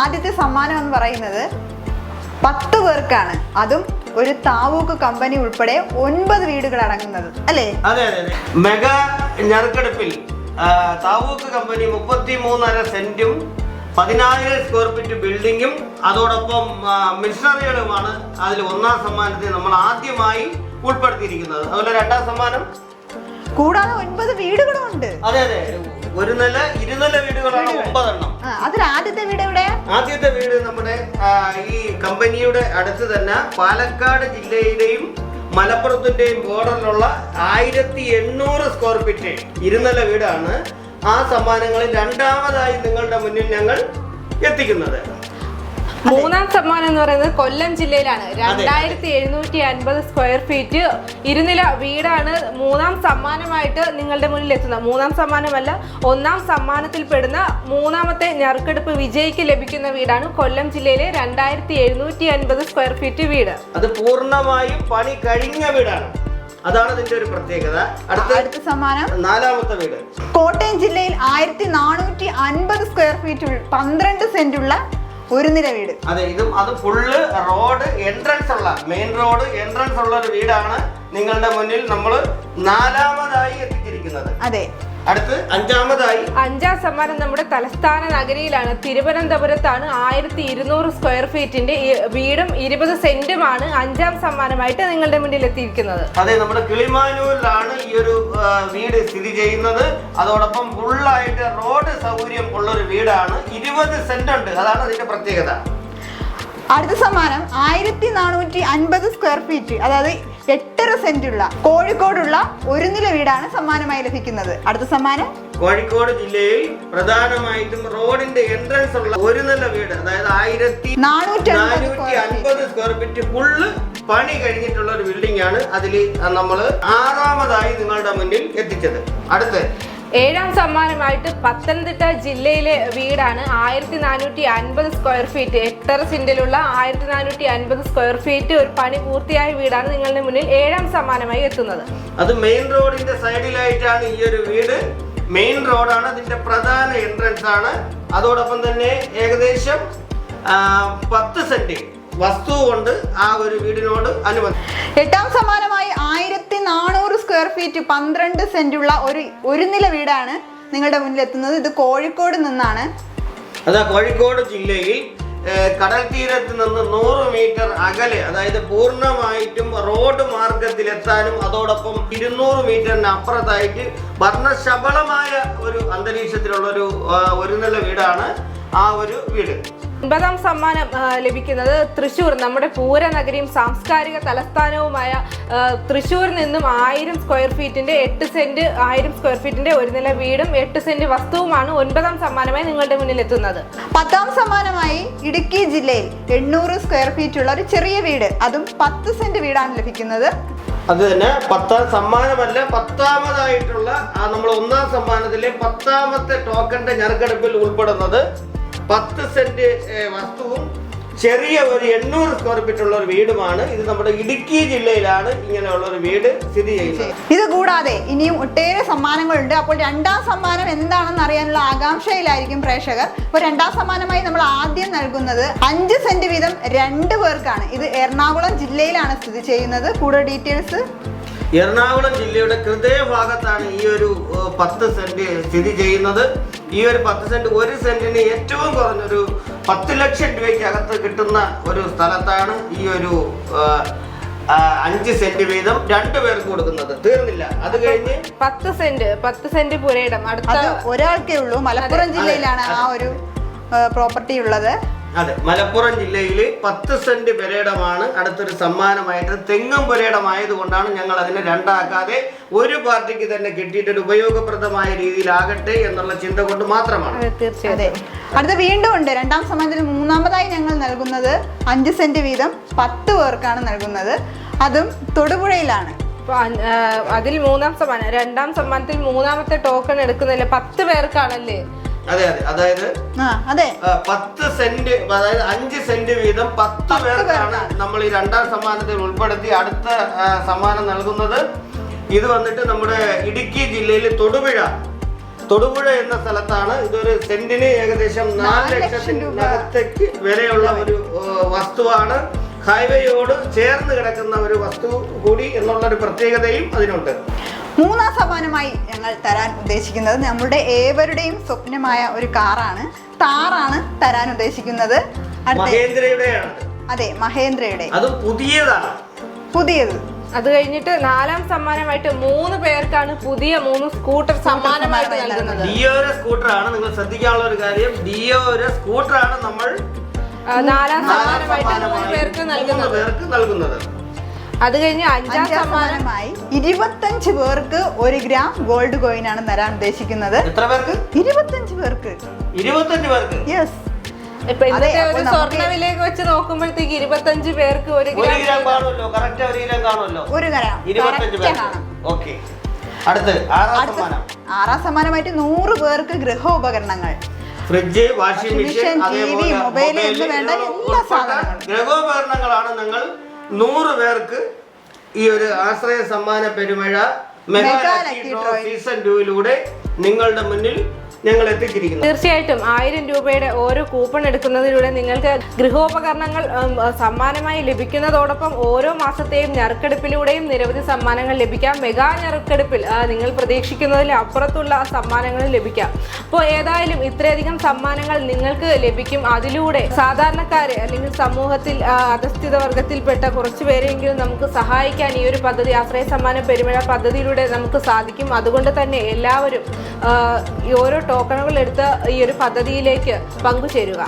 ആദ്യത്തെ സമ്മാനം എന്ന് പറയുന്നത് 10 പേർക്കാണ്. അതും ഒരു താവൂക്ക് കമ്പനി ഉൾപ്പെടെ 9 വീടുകൾ അടങ്ങുന്നത് അല്ലേ? അതെ അതെ അതെ. മെഗാ ഞെറുക്കെടുപ്പിൽ താവൂക്ക് കമ്പനി 33.5 സെന്റും 14 സ്ക്വയർ ഫീറ്റ് ബിൽഡിങ്ങും അതോടൊപ്പം മിഷനറികളുമാണ് അതിൽ ഒന്നാം സമ്മാനത്തിൽ നമ്മൾ ആദ്യമായി ഉൾപ്പെടുത്തിയിരിക്കുന്നത്. അതുപോലെ രണ്ടാം സമ്മാനം കൂടാതെ 9 വീടുകളും ഉണ്ട്. അതെ അതെ, ഒരു നില ഇരുനില വീടുകളാണ് 9 എണ്ണം. അതിൽ ആദ്യത്തെ വീട് എവിടെയാ? ആദ്യത്തെ വീട് നമ്മുടെ ഈ കമ്പനിയുടെ അടുത്ത് തന്നെ പാലക്കാട് ജില്ലയിലെയും മലപ്പുറത്തിന്റെയും ബോർഡറിലുള്ള 1800 സ്ക്വയർ ഫീറ്റ് ഇരുനില വീടാണ്. ആ സമ്മാനങ്ങളിൽ രണ്ടാമതായി നിങ്ങളുടെ മുന്നിൽ ഞങ്ങൾ എത്തിക്കുന്നത്. മൂന്നാം സമ്മാനം എന്ന് പറയുന്നത് കൊല്ലം ജില്ലയിലാണ്. 2750 സ്ക്വയർ ഫീറ്റ് ഇരുനില വീടാണ് മൂന്നാം സമ്മാനമായിട്ട് നിങ്ങളുടെ മുന്നിൽ എത്തുന്നത്. മൂന്നാം സമ്മാനമല്ല, ഒന്നാം സമ്മാനത്തിൽ പെടുന്ന മൂന്നാമത്തെ ഞെറുക്കെടുപ്പ് വിജയിക്ക് ലഭിക്കുന്ന വീടാണ് കൊല്ലം ജില്ലയിലെ 2750 സ്ക്വയർ ഫീറ്റ് വീട്. അത് പൂർണ്ണമായും പണി കഴിഞ്ഞ വീടാണ്. അതാണ് ഇതിന്റെ ഒരു പ്രത്യേകത. അടുത്ത സമ്മാനം നാലാമത്തെ വീട് കോട്ടയം ജില്ലയിൽ 1450 സ്ക്വയർ ഫീറ്റ് 12 സെന്റുള്ള ഒരു നില വീട്. അതെ, അത് ഫുള്ള് റോഡ് എൻട്രൻസ് ഉള്ള മെയിൻ റോഡ് എൻട്രൻസ് ഉള്ള ഒരു വീടാണ് നിങ്ങളുടെ മുന്നിൽ നമ്മൾ നാലാമതായി എത്തിച്ചിരിക്കുന്നത്. അതെ, അടുത്ത് അഞ്ചാം സമ്മാനം നമ്മുടെ തലസ്ഥാന നഗരിയിലാണ്. തിരുവനന്തപുരത്താണ്. 1200 സ്ക്വയർ ഫീറ്റിന്റെ വീടും 20 സെന്റുമാണ് അഞ്ചാം സമ്മാനമായിട്ട് നിങ്ങളുടെ മുന്നിൽ എത്തിയിരിക്കുന്നത്. അതെ, നമ്മുടെ കിളിമാനൂരിലാണ് ഈ ഒരു വീട് സ്ഥിതി ചെയ്യുന്നത്. അതോടൊപ്പം ഫുള്ളായിട്ട് റോഡ് സൗകര്യം ഉള്ള ഒരു വീടാണ്. 20 സെന്റ് ഉണ്ട്, അതാണ് അതിന്റെ പ്രത്യേകത. അടുത്ത സമ്മാനം 1450 സ്ക്വയർ ഫീറ്റ്, അതായത് 8.5 സെന്റുള്ള കോഴിക്കോടുള്ള ഒരു നില വീടാണ് സമ്മാനമായി ലഭിക്കുന്നത്. അടുത്ത സമ്മാനം കോഴിക്കോട് ജില്ലയിൽ പ്രധാനമായിട്ടും റോഡിന്റെ എൻട്രൻസ് ഉള്ള ഒരു നില വീട്, അതായത് 1450 സ്ക്വയർ ഫീറ്റ് ഫുള്ള് പണി കഴിഞ്ഞിട്ടുള്ള ഒരു ബിൽഡിംഗ് ആണ്. അതിൽ നമ്മൾ ആറാമതായി നിങ്ങളുടെ മുന്നിൽ എത്തിച്ചത്. അടുത്ത് ഏഴാം സമ്മാനമായിട്ട് പത്തനംതിട്ട ജില്ലയിലെ വീടാണ്. 1450 സ്ക്വയർ ഫീറ്റ് 8.5 സെന്റിലുള്ള 1450 സ്ക്വയർ ഫീറ്റ് ഒരു പണി പൂർത്തിയായ വീടാണ് നിങ്ങളുടെ മുന്നിൽ ഏഴാം സമ്മാനമായി എത്തുന്നത്. അത് മെയിൻ റോഡിന്റെ സൈഡിലായിട്ടാണ് ഈ ഒരു വീട്. മെയിൻ റോഡാണ്, അതിന്റെ പ്രധാന എൻട്രൻസ് ആണ്. അതോടൊപ്പം തന്നെ ഏകദേശം 10 സെന്റ് വസ്തു കൊണ്ട് ആ ഒരു വീടിനോട് അനുബന്ധിച്ച്. എട്ടാം സമ്മാനമായി 1400 സ്ക്വയർ ഫീറ്റ് 12 സെന്റുള്ള ഒരു നില വീടാണ് നിങ്ങളുടെ മുന്നിൽ എത്തുന്നത്. ഇത് കോഴിക്കോട് നിന്നാണ്. അതാ കോഴിക്കോട് ജില്ലയിൽ കടൽ തീരത്ത് നിന്ന് 100 മീറ്റർ അകലെ, അതായത് പൂർണ്ണമായിട്ടും റോഡ് മാർഗത്തിലെത്താനും അതോടൊപ്പം 200 മീറ്ററിന് അപ്പുറത്തായിട്ട് വർണ്ണശബളമായ ഒരു അന്തരീക്ഷത്തിലുള്ള ഒരു നില വീടാണ് ആ ഒരു വീട്. 9ാം സമ്മാനം ലഭിക്കുന്നത് തൃശ്ശൂർ, നമ്മുടെ പൂരനഗരിയും സാംസ്കാരിക തലസ്ഥാനവുമായ തൃശ്ശൂരിൽ നിന്നും 1000 സ്ക്വയർ ഫീറ്റിന്റെ 8 സെന്റ് 1000 സ്ക്വയർ ഫീറ്റിന്റെ ഒരു നില വീടും 8 സെന്റ് വസ്തുവുമാണ് 9ാം സമ്മാനമായി നിങ്ങളുടെ മുന്നിൽ എത്തുന്നത്. 10ാം സമ്മാനമായി ഇടുക്കി ജില്ലയിൽ 800 സ്ക്വയർ ഫീറ്റ് ഉള്ള ഒരു ചെറിയ വീട്, അതും 10 സെന്റ് വീടാണ് ലഭിക്കുന്നത്. അത് തന്നെ 10ാം സമ്മാനമല്ല, 10ാമതായിട്ടുള്ള നമ്മൾ ഒന്നാം സമ്മാനത്തിലെ 10ാമത്തെ ടോക്കന്റെ ഞെറുക്കെടുപ്പിൽ ഉൾപ്പെടുന്നത് 10 സെന്റ് വസ്തുവും ചെറിയ ഒരു 800 സ്ക്വയർ ഫീറ്റ് ഉള്ള ഒരു വീടുമാണ്. ഇത് നമ്മുടെ ഇടുക്കി ജില്ലയിലാണ് ഇങ്ങനെയുള്ള ഒരു വീട് സ്ഥിതി ചെയ്യുന്നത്. ഇത് കൂടാതെ ഇനിയും ഒട്ടേറെ സമ്മാനങ്ങളുണ്ട്. അപ്പോൾ രണ്ടാം സമ്മാനം എന്താണെന്ന് അറിയാനുള്ള ആകാംക്ഷയിലായിരിക്കും പ്രേക്ഷകർ. അപ്പോൾ രണ്ടാം സമ്മാനമായി നമ്മൾ ആദ്യം നൽകുന്നത് 5 സെന്റ് വീതം 2 പേർക്കാണ്. ഇത് എറണാകുളം ജില്ലയിലാണ് സ്ഥിതി ചെയ്യുന്നത്. കൂടുതൽ ഡീറ്റെയിൽസ് എറണാകുളം ജില്ലയുടെ ഹൃദയഭാഗത്താണ് ഈ ഒരു 10 സെന്റ് സ്ഥിതി ചെയ്യുന്നത്. ഈ ഒരു 10 സെന്റ്, ഒരു സെന്റിന് ഏറ്റവും കുറഞ്ഞൊരു 10 ലക്ഷം രൂപയ്ക്ക് അകത്ത് കിട്ടുന്ന ഒരു സ്ഥലത്താണ് ഈ ഒരു 5 സെന്റ് വീതം 2 പേർക്ക് കൊടുക്കുന്നത്. തീർന്നില്ല, അത് കഴിഞ്ഞ് 10 സെന്റ് പുരയിടം അടുത്ത ഒരാൾക്കേ ഉള്ളൂ. മലപ്പുറം ജില്ലയിലാണ് ആ ഒരു പ്രോപ്പർട്ടി ഉള്ളത്. അതെ, മലപ്പുറം ജില്ലയിൽ 10 സെന്റ് പുരയിടമാണ് അടുത്തൊരു സമ്മാനമായിട്ട്. തെങ്ങും പുരയിടമായതുകൊണ്ടാണ് ഞങ്ങൾ അതിനെ രണ്ടാക്കാതെ ഒരു പാർട്ടിക്ക് തന്നെ കിട്ടിയിട്ടൊരു ഉപയോഗപ്രദമായ രീതിയിലാകട്ടെ എന്നുള്ള ചിന്ത കൊണ്ട് മാത്രമാണ്. തീർച്ചയായും. അടുത്ത വീണ്ടും ഉണ്ട്. രണ്ടാം സമ്മാനത്തിൽ മൂന്നാമതായി ഞങ്ങൾ നൽകുന്നത് 5 സെന്റ് വീതം 10 പേർക്കാണ് നൽകുന്നത്. അതും തൊടുപുഴയിലാണ്. അതിൽ രണ്ടാം സമ്മാനത്തിൽ മൂന്നാമത്തെ ടോക്കൺ എടുക്കുന്നില്ല, 10 പേർക്കാണല്ലേ? അതെ അതെ, അതായത് 10 സെന്റ്, അതായത് 5 സെന്റ് വീതം 10 പേർക്കാണ് നമ്മൾ ഈ രണ്ടാം സമ്മാനത്തിൽ ഉൾപ്പെടുത്തി അടുത്ത സമ്മാനം നൽകുന്നത്. ഇത് വന്നിട്ട് നമ്മുടെ ഇടുക്കി ജില്ലയിൽ തൊടുപുഴ എന്ന സ്ഥലത്താണ്. ഇതൊരു സെന്റിന് ഏകദേശം 4 ലക്ഷത്തിനകത്തേക്ക് വിലയുള്ള ഒരു വസ്തുവാണ്. ഹൈവേയോട് ചേർന്ന് കിടക്കുന്ന ഒരു വസ്തു കൂടി എന്നുള്ളൊരു പ്രത്യേകതയും അതിനുണ്ട്. മൂന്നാം സമ്മാനമായി ഞങ്ങൾ തരാൻ ഉദ്ദേശിക്കുന്നത് നമ്മുടെ ഏവരുടെയും സ്വപ്നമായ ഒരു കാറാണ്, താറാണ് തരാൻ ഉദ്ദേശിക്കുന്നത്. മഹേന്ദ്രയുടെയാണ്. അതെ, മഹേന്ദ്രയുടെ. അതും പുതിയത്. അത് കഴിഞ്ഞിട്ട് 4ാം സമ്മാനമായിട്ട് 3 പേർക്കാണ് പുതിയ 3 സ്കൂട്ടർ സമ്മാനമായിട്ട് നൽകുന്നത്. ഡിയോയുടെ സ്കൂട്ടറാണ്. നിങ്ങൾ ശ്രദ്ധിക്കാനുള്ള ഒരു കാര്യം, ഡിയോയുടെ സ്കൂട്ടറാണ് നമ്മൾ 4ാം സമ്മാനമായിട്ട് 3 പേർക്ക് നൽകുന്നത്. അത് കഴിഞ്ഞ് 5ാം സമ്മാനമായി 25 പേർക്ക് 1 ഗ്രാം ഗോൾഡ് കോയിൻ ആണ് തരാൻ ഉദ്ദേശിക്കുന്നത്. എത്ര പേർക്ക്? 25 പേർക്ക്. 25 പേർക്ക്. യെസ്. ഇപ്പൊ ഇന്നത്തെ ഒരു സ്വർണ്ണ വിലയൊക്കെ വെച്ച് നോക്കുമ്പോഴത്തേക്ക് 25 പേർക്ക് 1 ഗ്രാം കാണുമല്ലോ. കറക്റ്റ് 1 ഗ്രാം കാണുമല്ലോ. 1 ഗ്രാം 25 പേർക്ക്. ഓക്കെ. അടുത്ത് 6ാം സമ്മാനം. 6ാം സമ്മാനമായിട്ട് 100 പേർക്ക് ഗൃഹോപകരണങ്ങൾ, fridge, washing machine, TV, mobile എന്ന് വേണ്ട എല്ലാ സാധനങ്ങളും. ഗൃഹോപകരണങ്ങളാണ് നിങ്ങൾ 100 പേർക്ക് ഈ ഒരു ആശ്രയ സമ്മാന പെരുമഴ മെഗാ ലക്കി ഡ്രോ സീസൺ 2 നിങ്ങളുടെ മുന്നിൽ ഞങ്ങൾ എത്തിച്ചിരിക്കുന്നു. തീർച്ചയായിട്ടും 1000 രൂപയുടെ ഓരോ കൂപ്പൺ എടുക്കുന്നതിലൂടെ നിങ്ങൾക്ക് ഗൃഹോപകരണങ്ങൾ സമ്മാനമായി ലഭിക്കുന്നതോടൊപ്പം ഓരോ മാസത്തെയും നറുക്കെടുപ്പിലൂടെയും നിരവധി സമ്മാനങ്ങൾ ലഭിക്കാം. മെഗാ നറുക്കെടുപ്പിൽ നിങ്ങൾ പ്രതീക്ഷിക്കുന്നതിൽ അപ്പുറത്തുള്ള സമ്മാനങ്ങൾ ലഭിക്കാം. അപ്പോൾ ഏതായാലും ഇത്രയധികം സമ്മാനങ്ങൾ നിങ്ങൾക്ക് ലഭിക്കും. അതിലൂടെ സാധാരണക്കാരെ അല്ലെങ്കിൽ സമൂഹത്തിൽ അധസ്ഥിത വർഗത്തിൽപ്പെട്ട കുറച്ചു പേരെങ്കിലും നമുക്ക് സഹായിക്കാൻ ഈ ഒരു പദ്ധതി, ആശ്രയ സമ്മാന പെരുമഴ പദ്ധതിയിലൂടെ നമുക്ക് സാധിക്കും. അതുകൊണ്ട് തന്നെ എല്ലാവരും ഈ ഓരോ ടോക്കണുകൾ എടുത്ത് ഈ ഒരു പദ്ധതിയിലേക്ക് പങ്കുചേരുക.